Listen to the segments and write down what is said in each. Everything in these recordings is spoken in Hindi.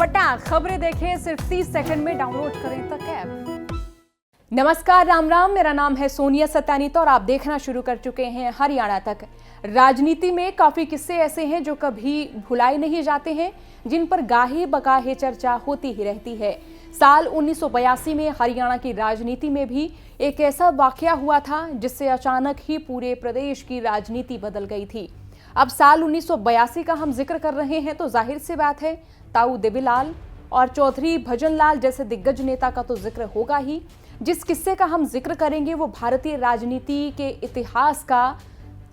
फटाफट खबरें देखें सिर्फ 30 सेकंड में डाउनलोड करें तक ऐप। नमस्कार, राम राम। मेरा नाम है सोनिया सत्यानीत और आप देखना शुरू कर चुके हैं हरियाणा तक। राजनीति में काफी किस्से ऐसे हैं जो कभी भुलाए नहीं जाते हैं, जिन पर गाहे बगाहे चर्चा होती ही रहती है। साल 1982 में हरियाणा की राजनीति में भी एक ऐसा वाकया हुआ था जिससे अचानक ही पूरे प्रदेश की राजनीति बदल गई थी। अब साल 1982 का हम जिक्र कर रहे हैं तो जाहिर सी बात है ताऊ देवीलाल और चौधरी भजनलाल जैसे दिग्गज नेता का तो जिक्र होगा ही। जिस किस्से का हम जिक्र करेंगे वो भारतीय राजनीति के इतिहास का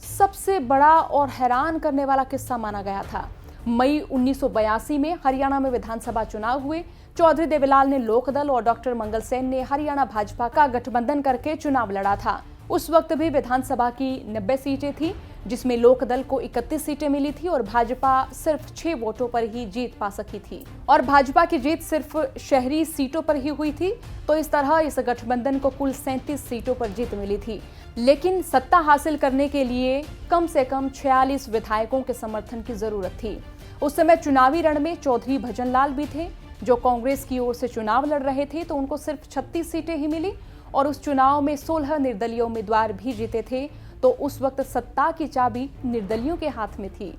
सबसे बड़ा और हैरान करने वाला किस्सा माना गया था। मई 1982 में हरियाणा में विधानसभा चुनाव हुए। चौधरी देवीलाल ने लोकदल और डॉक्टर मंगल सेन ने हरियाणा भाजपा का गठबंधन करके चुनाव लड़ा था। उस वक्त भी विधानसभा की 90 सीटें थी, जिसमें लोकदल को 31 सीटें मिली थी और भाजपा सिर्फ 6 वोटों पर ही जीत पा सकी थी और भाजपा की जीत सिर्फ शहरी सीटों पर ही हुई थी। तो इस तरह इस गठबंधन को कुल 37 सीटों पर जीत मिली थी। लेकिन सत्ता हासिल करने के लिए कम से कम 46 विधायकों के समर्थन की जरूरत थी। उस समय चुनावी रण में चौधरी भजनलाल भी थे जो कांग्रेस की ओर से चुनाव लड़ रहे थे, तो उनको सिर्फ 36 सीटें ही मिली और उस चुनाव में 16 निर्दलीय उम्मीदवार भी जीते थे। तो उस वक्त सत्ता की चाबी निर्दलियों के हाथ में थी।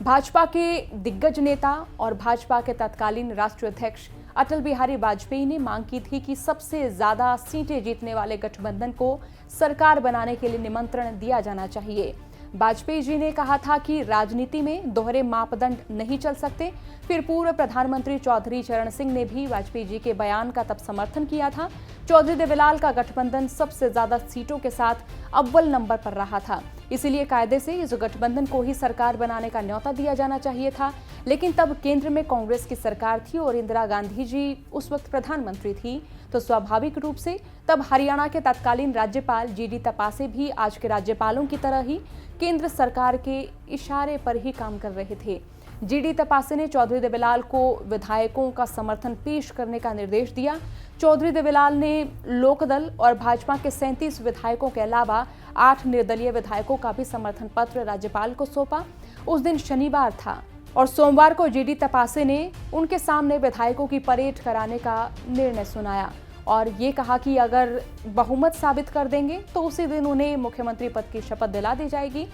भाजपा के दिग्गज नेता और भाजपा के तत्कालीन राष्ट्रीय अध्यक्ष अटल बिहारी वाजपेयी ने मांग की थी कि सबसे ज्यादा सीटें जीतने वाले गठबंधन को सरकार बनाने के लिए निमंत्रण दिया जाना चाहिए। वाजपेयी जी ने कहा था कि राजनीति में दोहरे मापदंड नहीं चल सकते। फिर पूर्व प्रधानमंत्री चौधरी चरण सिंह ने भी वाजपेयी जी के बयान का तब समर्थन किया था। चौधरी देवीलाल का गठबंधन सबसे ज्यादा सीटों के साथ अव्वल नंबर पर रहा था, इसीलिए कायदे से इस गठबंधन को ही सरकार बनाने का न्योता दिया जाना चाहिए था। लेकिन तब केंद्र में कांग्रेस की सरकार थी और इंदिरा गांधी जी उस वक्त प्रधानमंत्री थी, तो स्वाभाविक रूप से तब हरियाणा के तत्कालीन राज्यपाल जीडी तपासे भी आज के राज्यपालों की तरह ही केंद्र सरकार के इशारे पर ही काम कर रहे थे। जीडी तपासे ने चौधरी देवीलाल को विधायकों का समर्थन पेश करने का निर्देश दिया। चौधरी देवीलाल ने लोकदल और भाजपा के 37 विधायकों के अलावा 8 निर्दलीय विधायकों का भी समर्थन पत्र राज्यपाल को सौंपा। उस दिन शनिवार था और सोमवार को जीडी तपासे ने उनके सामने विधायकों की परेड कराने का निर्णय सुनाया और ये कहा कि अगर बहुमत साबित कर देंगे तो उसी दिन उन्हें मुख्यमंत्री पद की शपथ दिला दी जाएगी।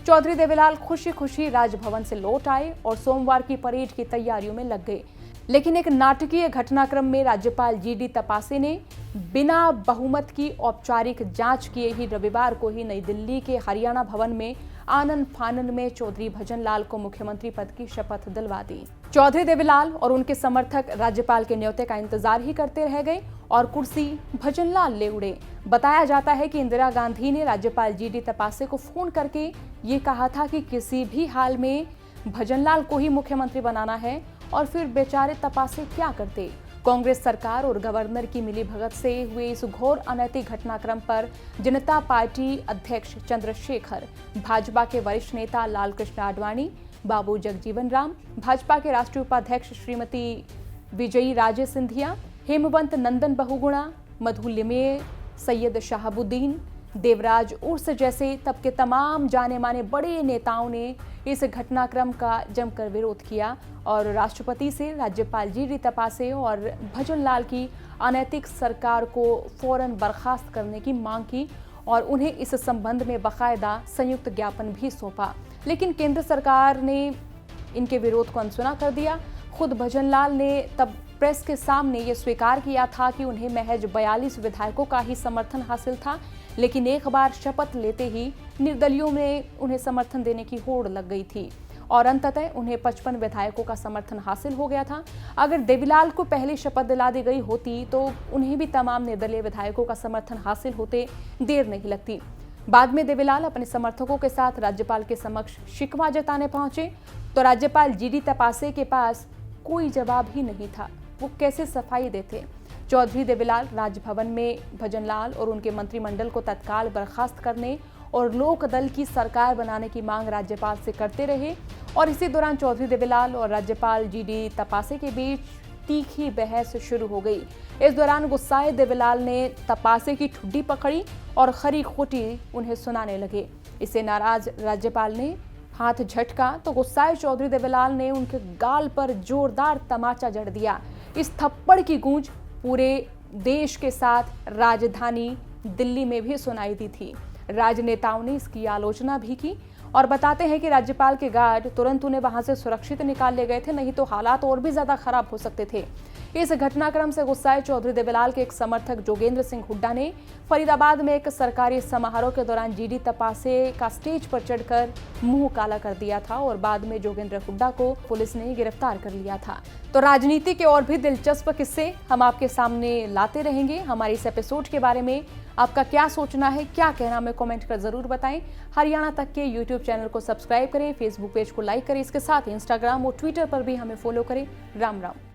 चौधरी देवीलाल खुशी खुशी राजभवन से लौट आए और सोमवार की परेड की तैयारियों में लग गए। लेकिन एक नाटकीय घटनाक्रम में राज्यपाल जीडी तपासे ने बिना बहुमत की औपचारिक जांच किए ही रविवार को ही नई दिल्ली के हरियाणा भवन में आनन फानन में चौधरी भजनलाल को मुख्यमंत्री पद की शपथ दिलवा दी। चौधरी देवीलाल और उनके समर्थक राज्यपाल के न्योते का इंतजार ही करते रह गए और कुर्सी भजनलाल ले उड़े। बताया जाता है कि इंदिरा गांधी ने राज्यपाल जीडी तपासे को फोन करके ये कहा था कि किसी भी हाल में भजनलाल को ही मुख्यमंत्री बनाना है और फिर बेचारे तपासे क्या करते। कांग्रेस सरकार और गवर्नर की मिलीभगत से हुए इस घोर अनैतिक घटनाक्रम पर जनता पार्टी अध्यक्ष चंद्रशेखर, भाजपा के वरिष्ठ नेता लालकृष्ण आडवाणी, बाबू जगजीवन राम, भाजपा के राष्ट्रीय उपाध्यक्ष श्रीमती विजयी राजे सिंधिया, हेमवंत नंदन बहुगुणा, मधु लिमेय, सैयद शहाबुद्दीन, देवराज उर्स जैसे तब के तमाम जाने माने बड़े नेताओं ने इस घटनाक्रम का जमकर विरोध किया और राष्ट्रपति से राज्यपाल जीडी तपासे और भजनलाल की अनैतिक सरकार को फौरन बर्खास्त करने की मांग की और उन्हें इस संबंध में बाकायदा संयुक्त ज्ञापन भी सौंपा। लेकिन केंद्र सरकार ने इनके विरोध को अनसुना कर दिया। खुद भजनलाल ने तब प्रेस के सामने ये स्वीकार किया था कि उन्हें महज 42 विधायकों का ही समर्थन हासिल था, लेकिन एक बार शपथ लेते ही निर्दलियों में उन्हें समर्थन देने की होड़ लग गई थी और अंततः उन्हें 55 विधायकों का समर्थन हासिल हो गया था। अगर देवीलाल को पहले शपथ दिला दी गई होती तो उन्हें भी तमाम निर्दलीय विधायकों का समर्थन हासिल होते देर नहीं लगती। बाद में देवीलाल अपने समर्थकों के साथ राज्यपाल के समक्ष शिकवा जताने पहुंचे तो राज्यपाल जीडी तपासे के पास कोई जवाब ही नहीं था। वो कैसे सफाई देते। चौधरी देवीलाल राजभवन में भजनलाल और उनके मंत्रिमंडल को तत्काल बर्खास्त करने और लोकदल की सरकार बनाने की मांग राज्यपाल से करते रहे और इसी दौरान चौधरी देवीलाल और राज्यपाल जीडी तपासे के बीच तीखी बहस शुरू हो गई। इस दौरान गुस्साए देवीलाल ने तपासे की ठुड्डी पकड़ी और खरी खोटी उन्हें सुनाने लगे। इससे नाराज राज्यपाल ने हाथ झटका तो गुस्साए चौधरी देवीलाल ने उनके गाल पर जोरदार तमाचा जड़ दिया। इस थप्पड़ की गूंज पूरे देश के साथ राजधानी दिल्ली में भी सुनाई दी थी। राजनेताओं ने इसकी आलोचना भी की और बताते हैं कि राज्यपाल के गार्ड तुरंत उन्हें वहां से सुरक्षित निकाल ले गए थे, नहीं तो हालात और भी ज्यादा खराब हो सकते थे। इस घटनाक्रम से गुस्साए चौधरी देवीलाल के एक समर्थक जोगेंद्र सिंह हुड्डा ने फरीदाबाद में एक सरकारी समारोह के दौरान जीडी तपासे का स्टेज पर चढ़कर मुंह काला कर दिया था और बाद में जोगेंद्र हुड्डा को पुलिस ने गिरफ्तार कर लिया था। तो राजनीति के और भी दिलचस्प किस्से हम आपके सामने लाते रहेंगे। हमारे इस एपिसोड के बारे में आपका क्या सोचना है, क्या कहना, हमें कमेंट कर जरूर बताएं। हरियाणा तक के यूट्यूब चैनल को सब्सक्राइब करें, फेसबुक पेज को लाइक करें, इसके साथ इंस्टाग्राम और ट्विटर पर भी हमें फॉलो करें। राम राम।